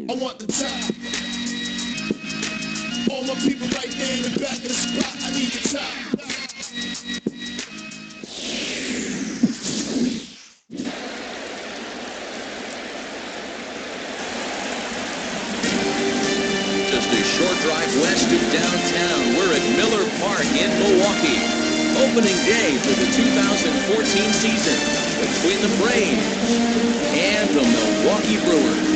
I want the top. All my people right there in the back of the spot. I need the top. Just a short drive west of downtown. We're at Miller Park in Milwaukee. Opening day for the 2014 season between the Braves and the Milwaukee Brewers.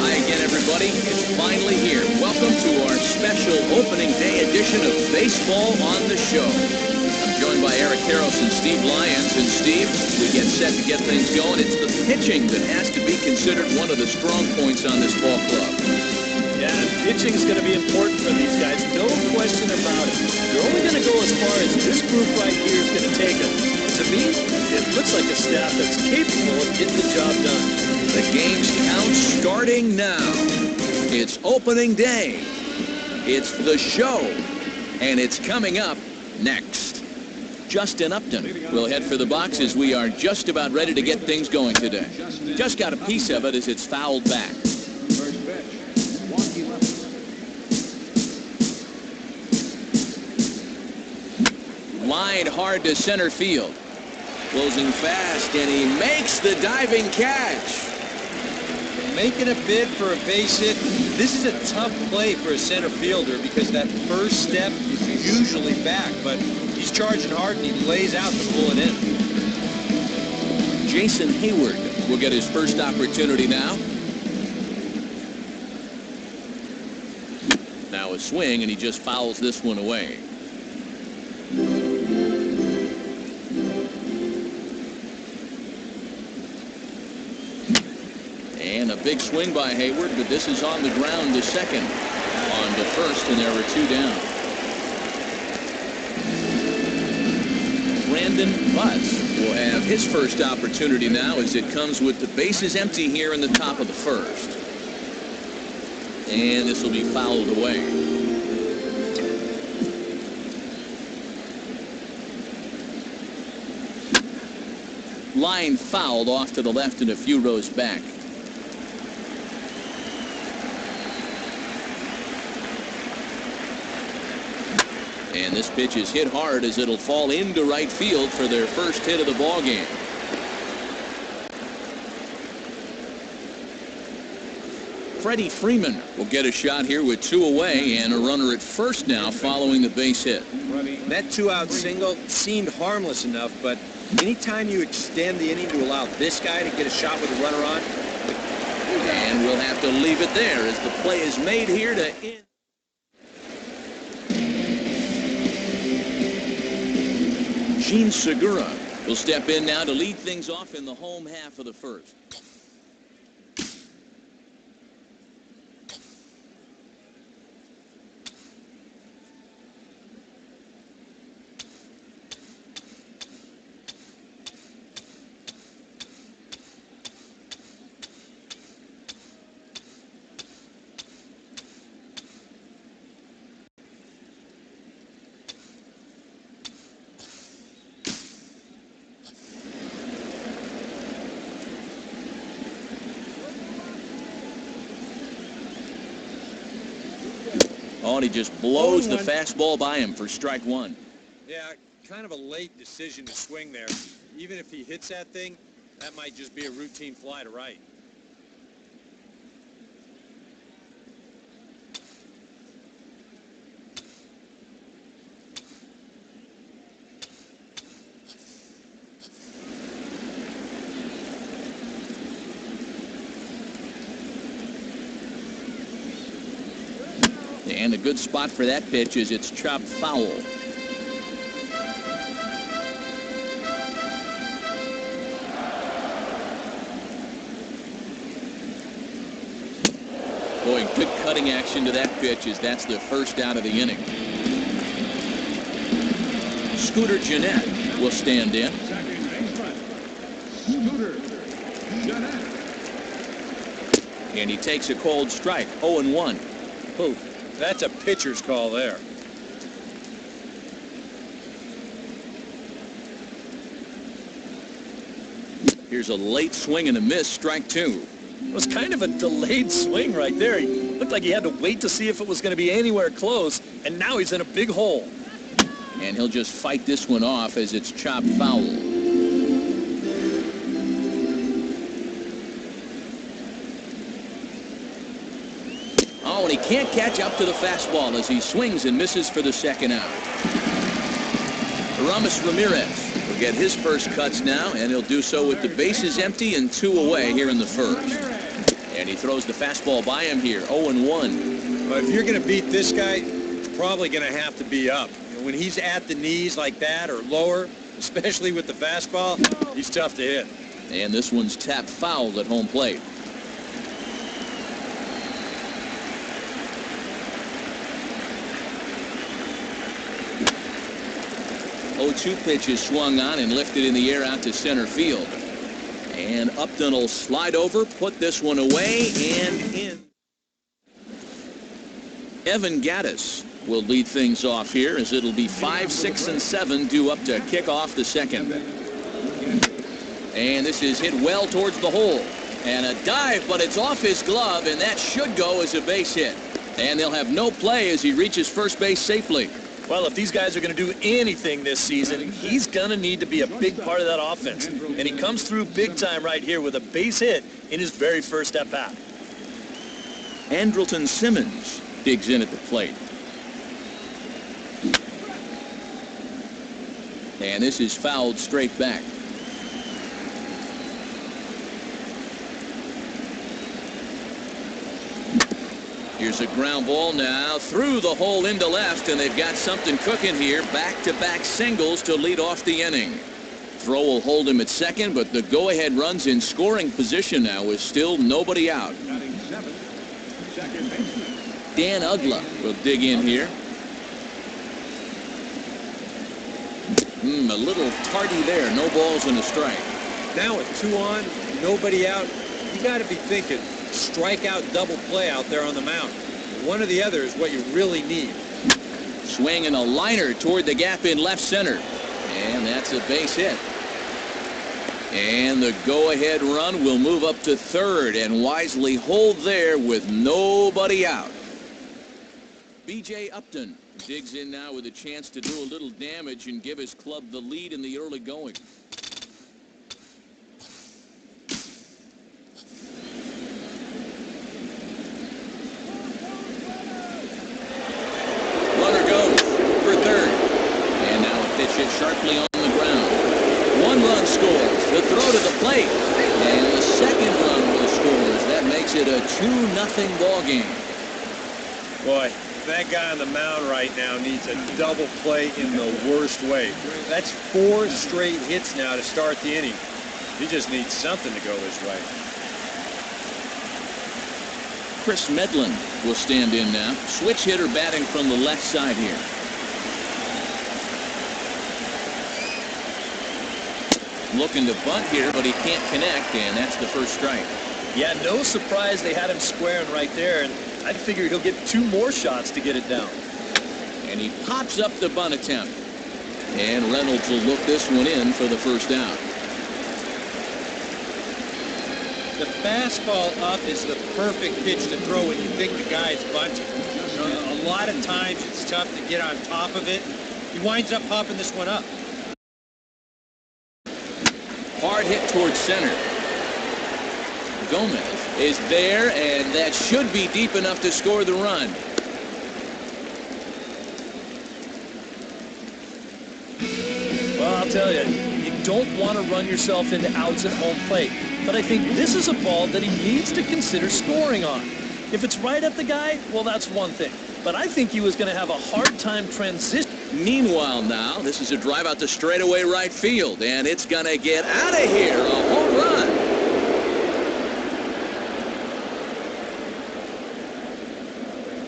Hi again, everybody. It's finally here. Welcome to our special opening day edition of Baseball on the Show. I'm joined by Eric Harris and Steve Lyons. And Steve, we get set to get things going. It's the pitching that has to be considered one of the strong points on this ball club. Yeah, pitching is going to be important for these guys. No question about it. They're only going to go as far as this group right here is going to take them. To me, it looks like a staff that's capable of getting the job done. The game's count starting now. It's opening day. It's the show. And it's coming up next. Justin Upton will head for the boxes. We are just about ready to get things going today. Just got a piece of it as it's fouled back. Line hard to center field. Closing fast, and he makes the diving catch. Making a bid for a base hit. This is a tough play for a center fielder because that first step is usually back, but he's charging hard and he lays out to pull it in. Jason Hayward will get his first opportunity now. Now a swing, and he just fouls this one away. And a big swing by Hayward, but this is on the ground to second. On to first, and there are two down. Brandon Butts will have his first opportunity now as it comes with the bases empty here in the top of the first. And this will be fouled away. Line fouled off to the left and a few rows back. And this pitch is hit hard as it'll fall into right field for their first hit of the ball game. Freddie Freeman will get a shot here with two away and a runner at first now following the base hit. That two-out single seemed harmless enough, but anytime you extend the inning to allow this guy to get a shot with a runner on. And we'll have to leave it there as the play is made here to end. Gene Segura will step in now to lead things off in the home half of the first. Oh, and he just blows the fastball by him for strike one. Yeah, kind of a late decision to swing there. Even if he hits that thing, that might just be a routine fly to right. And a good spot for that pitch is it's chopped foul. Boy, good cutting action to that pitch as that's the first out of the inning. Scooter Gennett will stand in. And he takes a cold strike, 0-1. Oh, that's a pitcher's call there. Here's a late swing and a miss, strike two. It was kind of a delayed swing right there. He looked like he had to wait to see if it was going to be anywhere close, and now he's in a big hole. And he'll just fight this one off as it's chopped foul. Oh, and he can't catch up to the fastball as he swings and misses for the second out. Aramis Ramirez will get his first cuts now, and he'll do so with the bases empty and 2 away here in the first. And he throws the fastball by him here, 0-1. But if you're going to beat this guy, it's probably going to have to be up. When he's at the knees like that or lower, especially with the fastball, he's tough to hit. And this one's tapped foul at home plate. Oh, 2 pitches swung on and lifted in the air out to center field. And Upton will slide over, put this one away, and in. Evan Gattis will lead things off here as it'll be 5, 6, and 7 due up to kick off the second. And this is hit well towards the hole. And a dive, but it's off his glove, and that should go as a base hit. And they'll have no play as he reaches first base safely. Well, if these guys are going to do anything this season, he's going to need to be a big part of that offense. And he comes through big time right here with a base hit in his very first at-bat. Andrelton Simmons digs in at the plate. And this is fouled straight back. Here's a ground ball now through the hole into left, and they've got something cooking here. Back-to-back singles to lead off the inning. Throw will hold him at second, but the go-ahead run's in scoring position now with still nobody out. Dan Ugla will dig in here. A little tardy there. No balls and a strike. Now with 2 on, nobody out, you got to be thinking strikeout double play out there on the mound. One or the other is what you really need. Swing and a liner toward the gap in left center. And that's a base hit. And the go-ahead run will move up to third and wisely hold there with nobody out. B.J. Upton digs in now with a chance to do a little damage and give his club the lead in the early going. Runner goes for third. And now a pitch hit sharply on the ground. 1 run scores. The throw to the plate. And the second run will scores. That makes it a 2-0 ball game. Boy, that guy on the mound right now needs a double play in the worst way. That's 4 straight hits now to start the inning. He just needs something to go his way. Chris Medlin will stand in now. Switch hitter batting from the left side here. Looking to bunt here, but he can't connect, and that's the first strike. Yeah, no surprise they had him squaring right there, and I'd figure he'll get 2 more shots to get it down. And he pops up the bunt attempt. And Reynolds will look this one in for the first out. The fastball up is the perfect pitch to throw when you think the guy is bunting. A lot of times it's tough to get on top of it. He winds up popping this one up. Hard hit towards center. Gomez is there, and that should be deep enough to score the run. Well, I'll tell you, you don't want to run yourself into outs at home plate. But I think this is a ball that he needs to consider scoring on. If it's right at the guy, well, that's one thing. But I think he was going to have a hard time transitioning. Meanwhile now, this is a drive out to straightaway right field, and it's going to get out of here. A home run.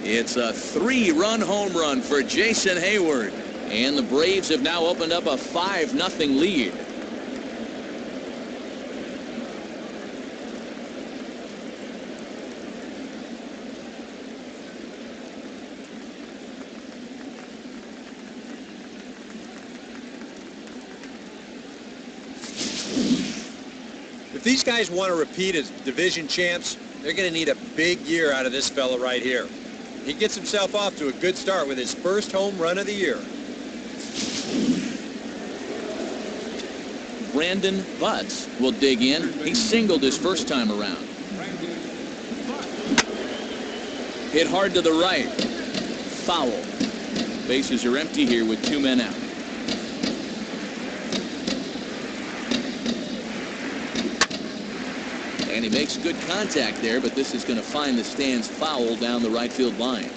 It's a 3-run home run for Jason Hayward. And the Braves have now opened up a 5-0 lead. these guys want to repeat as division champs, they're going to need a big year out of this fella right here. He gets himself off to a good start with his first home run of the year. Brandon Butts will dig in. He singled his first time around. Hit hard to the right. Foul. Bases are empty here with 2 men out. And he makes good contact there, but this is going to find the stands foul down the right field line.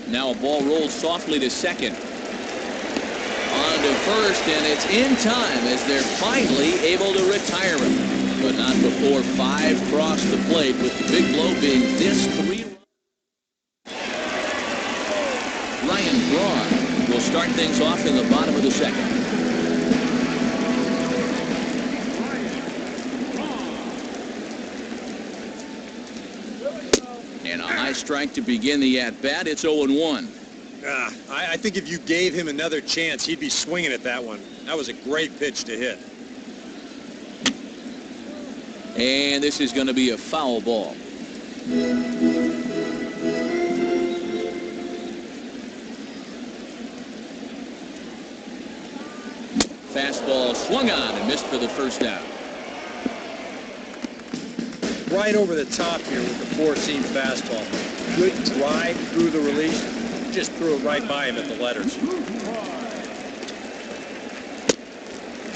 Now a ball rolls softly to second. On to first, and it's in time as they're finally able to retire him. But not before 5 cross the plate, with the big blow being this 3. Ryan Braun will start things off in the bottom of the second. And a high strike to begin the at-bat. It's 0-1. I think if you gave him another chance, he'd be swinging at that one. That was a great pitch to hit. And this is going to be a foul ball. Fastball swung on and missed for the first out. Right over the top here with the four-seam fastball. Good drive through the release. Just threw it right by him at the letters.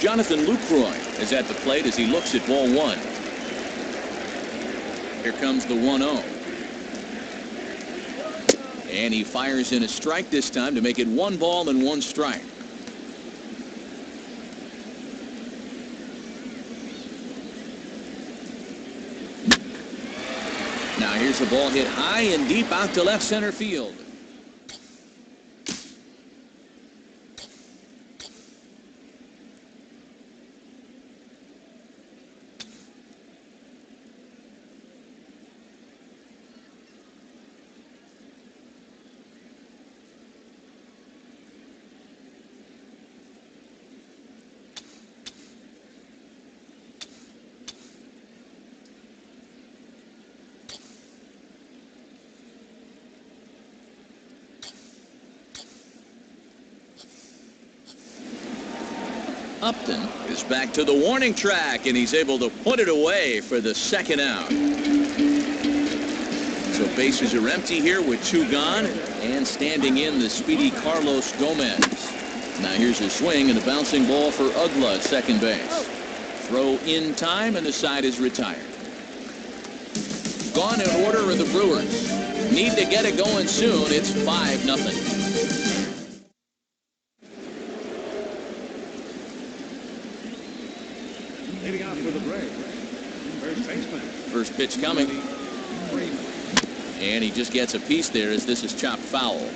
Jonathan Lucroy is at the plate as he looks at ball 1. Here comes the 1-0. And he fires in a strike this time to make it 1 ball and 1 strike. Now here's a ball hit high and deep out to left center field. Upton is back to the warning track, and he's able to put it away for the second out. So bases are empty here with 2 gone, and standing in the speedy Carlos Gomez. Now here's a swing and a bouncing ball for Ugla at second base. Throw in time, and the side is retired. Gone in order are the Brewers. Need to get it going soon. It's 5-0. Leading out for the Braves, first baseman. First pitch coming. And he just gets a piece there as this is chopped foul.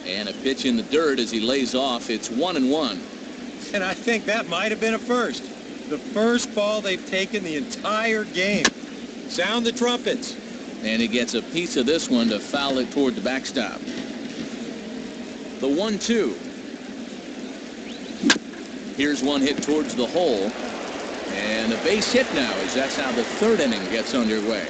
And a pitch in the dirt as he lays off. It's 1-1. And I think that might have been a first. The first ball they've taken the entire game. Sound the trumpets. And he gets a piece of this one to foul it toward the backstop. The 1-2. Here's one hit towards the hole. And a base hit now, as that's how the 3rd inning gets underway.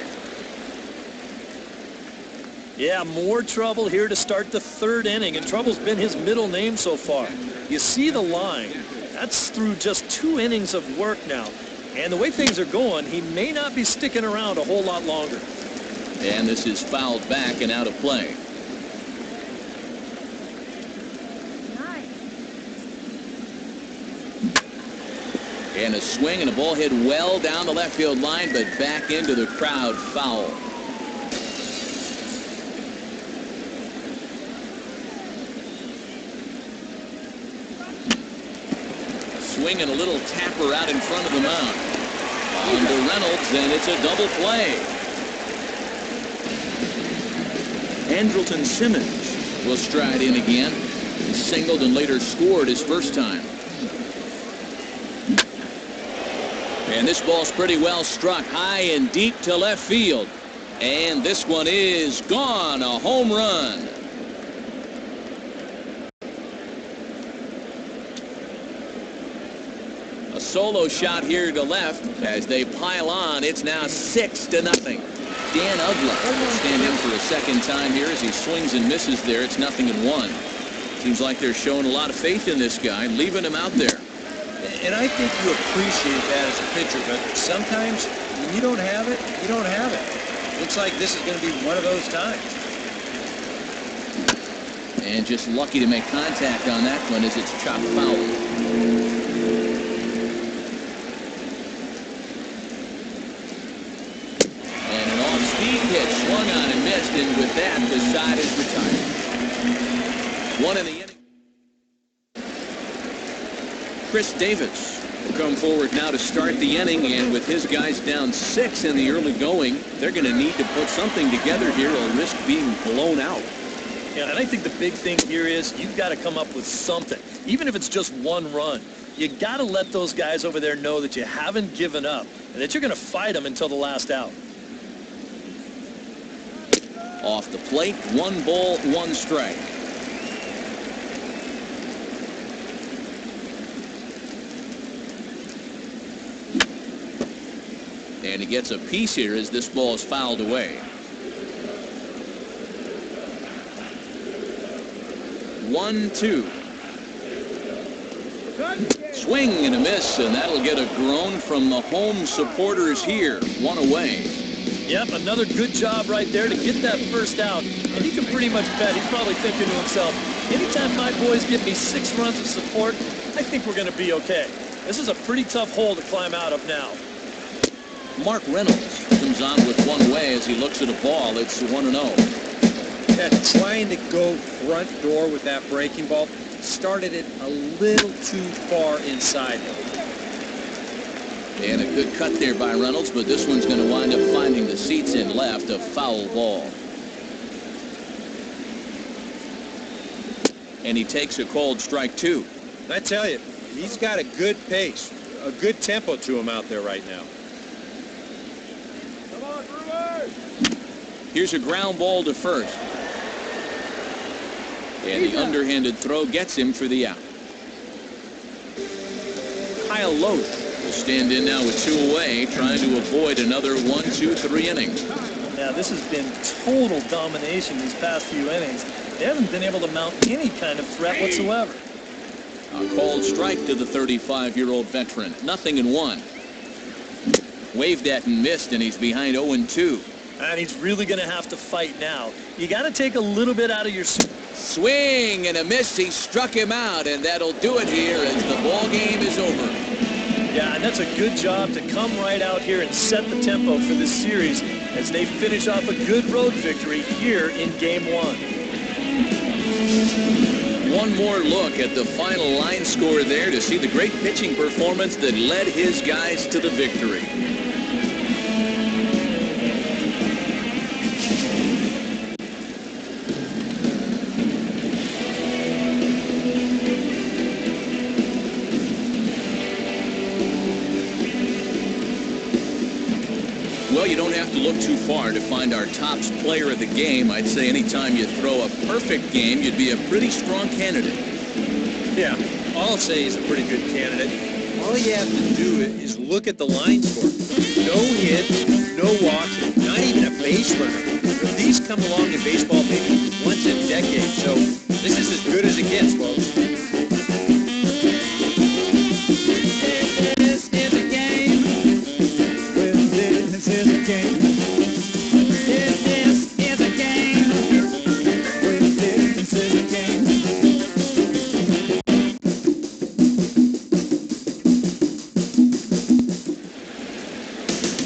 Yeah, more trouble here to start the 3rd inning, and trouble's been his middle name so far. You see the line. That's through just 2 innings of work now. And the way things are going, he may not be sticking around a whole lot longer. And this is fouled back and out of play. And a swing and a ball hit well down the left field line, but back into the crowd, foul. Swing and a little tapper out in front of the mound. On to Reynolds, and it's a double play. Andrelton Simmons will stride in again. He singled and later scored his first time. And this ball's pretty well struck high and deep to left field. And this one is gone, a home run. A solo shot here to left as they pile on. It's now 6-0. Dan Ugla will stand in for a second time here as he swings and misses there. It's 0-1. Seems like they're showing a lot of faith in this guy, leaving him out there. And I think you appreciate that as a pitcher, but sometimes when you don't have it, you don't have it. Looks like this is going to be one of those times. And just lucky to make contact on that one as it's chopped foul. And an off-speed pitch swung on and missed, and with that, the side is retired. One in the inning. Chris Davis will come forward now to start the inning, and with his guys down 6 in the early going, they're going to need to put something together here or risk being blown out. Yeah, and I think the big thing here is you've got to come up with something, even if it's just one run. You got to let those guys over there know that you haven't given up and that you're going to fight them until the last out. Off the plate, 1 ball, 1 strike. And he gets a piece here as this ball is fouled away. 1-2. Swing and a miss, and that'll get a groan from the home supporters here. 1 away. Yep, another good job right there to get that first out. And you can pretty much bet he's probably thinking to himself, anytime my boys give me 6 runs of support, I think we're going to be okay. This is a pretty tough hole to climb out of now. Mark Reynolds comes on with 1 away as he looks at a ball. It's 1-0. Yeah, trying to go front door with that breaking ball started it a little too far inside him. And a good cut there by Reynolds, but this one's going to wind up finding the seats in left, a foul ball. And he takes a called strike 2. I tell you, he's got a good pace, a good tempo to him out there right now. Come on, Brewers! Here's a ground ball to first. And the underhanded throw gets him for the out. Kyle Loach will stand in now with 2 away, trying to avoid another 1, 2, 3 innings. Now, this has been total domination these past few innings. They haven't been able to mount any kind of threat whatsoever. A called strike to the 35-year-old veteran. 0-1. Waved at and missed, and he's behind 0-2. And he's really going to have to fight now. You got to take a little bit out of your... Swing and a miss. He struck him out, and that'll do it here as the ball game is over. Yeah, and that's a good job to come right out here and set the tempo for this series as they finish off a good road victory here in Game 1. One more look at the final line score there to see the great pitching performance that led his guys to the victory. Well, you don't have to look too far to find our tops player of the game. I'd say anytime you throw a perfect game, you'd be a pretty strong candidate. Yeah, I'll say he's a pretty good candidate. All you have to do is look at the line score. No hits, no walks, not even a base runner. But these come along in baseball maybe once in a decade, so this is as good as it gets, folks.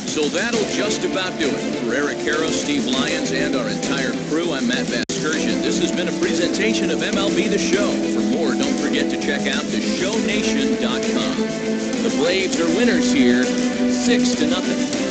So that'll just about do it. For Eric Harrow, Steve Lyons, and our entire crew, I'm Matt Vasgersian. This has been a presentation of MLB The Show. For more, don't forget to check out theshownation.com. The Braves are winners here, 6-0.